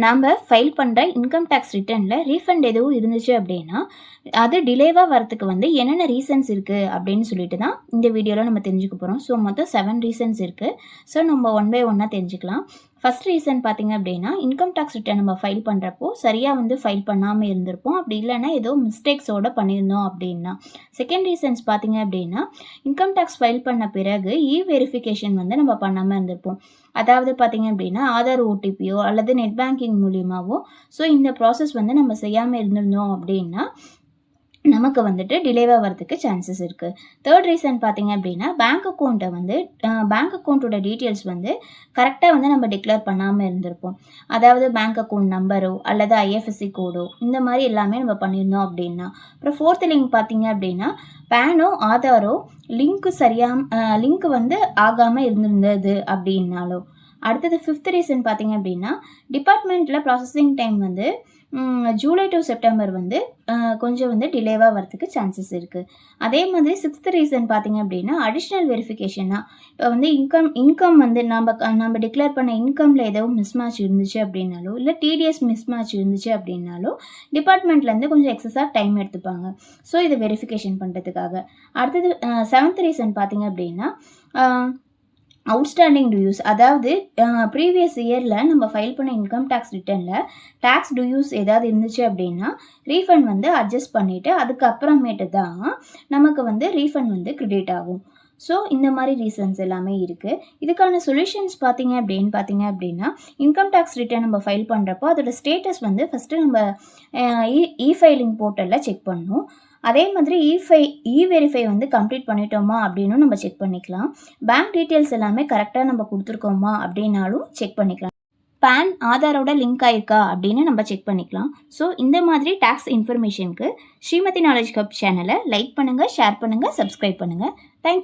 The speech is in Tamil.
நாம் ஃபைல் பண்ணுற இன்கம் டேக்ஸ் ரிட்டர்னில் ரீஃபண்ட் எதுவும் இருந்துச்சு அப்படின்னா அது டிலேவாக வரத்துக்கு வந்து என்னென்ன ரீசன்ஸ் இருக்குது அப்படின்னு சொல்லிட்டு தான் இந்த வீடியோவில் நம்ம தெரிஞ்சுக்க போகிறோம். ஸோ மொத்தம் 7 ரீசன்ஸ் இருக்குது. ஸோ நம்ம ஒன் பை ஒன்னாக தெரிஞ்சுக்கலாம். ஃபஸ்ட் ரீசன் பார்த்திங்க அப்படின்னா, இன்கம் டேக்ஸ் ரிட்டர்ன் நம்ம ஃபைல் பண்ணுறப்போ சரியாக வந்து ஃபைல் பண்ணாமல் இருந்திருப்போம். அப்படி இல்லைன்னா ஏதோ மிஸ்டேக்ஸோடு பண்ணியிருந்தோம் அப்படின்னா. செகண்ட் ரீசன்ஸ் பார்த்திங்க அப்படின்னா, இன்கம் டேக்ஸ் ஃபைல் பண்ண பிறகு வெரிஃபிகேஷன் வந்து நம்ம பண்ணாமல் இருந்திருப்போம். அதாவது பார்த்திங்க அப்படின்னா, ஆதார் ஓடிபியோ அல்லது நெட் பேங்கிங் மூலியமாகவோ இந்த ப்ராசஸ் வந்து நம்ம செய்யாமல் இருந்திருந்தோம் அப்படின்னா நமக்கு வந்துட்டு டிலேவாக வரதுக்கு சான்சஸ் இருக்குது. தேர்ட் ரீசன் பார்த்திங்க அப்படின்னா, பேங்க் அக்கௌண்ட்டோட டீட்டெயில்ஸ் வந்து கரெக்டாக வந்து நம்ம டிக்ளேர் பண்ணாமல் இருந்திருப்போம். அதாவது பேங்க் அக்கௌண்ட் நம்பரோ அல்லது ஐஎஃப்எஸ்சி கோடோ இந்த மாதிரி எல்லாமே நம்ம பண்ணியிருந்தோம் அப்படின்னா. அப்புறம் ஃபோர்த் லிங்க் பார்த்திங்க அப்படின்னா, பேனோ ஆதாரோ லிங்க் வந்து ஆகாமல் இருந்திருந்தது அப்படின்னாலோ. அடுத்தது ஃபிஃப்த் ரீசன் பார்த்திங்க அப்படின்னா, டிபார்ட்மெண்ட்டில் ப்ராசஸிங் டைம் வந்து ஜூலை டு செப்டம்பர் வந்து கொஞ்சம் வந்து டிலேவாக வரதுக்கு சான்சஸ் இருக்குது. அதே மாதிரி சிக்ஸ்த் ரீசன் பார்த்திங்க அப்படின்னா, அடிஷ்னல் வெரிஃபிகேஷனாக இப்போ வந்து இன்கம் வந்து நம்ம டிக்ளேர் பண்ண இன்கமில் ஏதோ மிஸ்மேட்ச் இருந்துச்சு அப்படின்னாலோ இல்லை டிடிஎஸ் மிஸ்மேட்ச் இருந்துச்சு அப்படின்னாலோ டிபார்ட்மெண்ட்லேருந்து கொஞ்சம் எக்ஸஸாக டைம் எடுத்துப்பாங்க. ஸோ இதை வெரிஃபிகேஷன் பண்ணுறதுக்காக. அடுத்தது செவன்த் ரீசன் பார்த்திங்க அப்படின்னா, அவுட்ஸ்டாண்டிங் டியூஸ். அதாவது ப்ரீவியஸ் இயரில் நம்ம ஃபைல் பண்ண இன்கம் டேக்ஸ் ரிட்டர்னில் டேக்ஸ் டியூஸ் ஏதாவது இருந்துச்சு அப்படின்னா ரீஃபண்ட் வந்து அட்ஜஸ்ட் பண்ணிவிட்டு அதுக்கப்புறமேட்டு தான் நமக்கு வந்து ரீஃபண்ட் வந்து கிரெடிட் ஆகும். ஸோ இந்த மாதிரி ரீசன்ஸ் எல்லாமே இருக்குது. இதுக்கான சொல்யூஷன்ஸ் பார்த்திங்க அப்படின்னா, இன்கம் டேக்ஸ் ரிட்டர்ன் நம்ம ஃபைல் பண்ணுறப்போ அதோட ஸ்டேட்டஸ் வந்து ஃபஸ்ட்டு நம்ம ஃபைலிங் போர்ட்டலில் செக் பண்ணணும். அதே மாதிரி வெரிஃபை வந்து கம்ப்ளீட் பண்ணிட்டோமா அப்படின்னு நம்ம செக் பண்ணிக்கலாம். பேங்க் டீட்டெயில்ஸ் எல்லாமே கரெக்டாக நம்ம கொடுத்துருக்கோமா அப்படின்னாலும் செக் பண்ணிக்கலாம். பேன் ஆதாரோட லிங்க் ஆயிருக்கா அப்படின்னு நம்ம செக் பண்ணிக்கலாம். ஸோ இந்த மாதிரி டேக்ஸ் இன்ஃபர்மேஷனுக்கு ஸ்ரீமதி நாலேஜ் ஹப் சேனலை லைக் பண்ணுங்கள், ஷேர் பண்ணுங்கள், சப்ஸ்கிரைப் பண்ணுங்கள். தேங்க்யூ.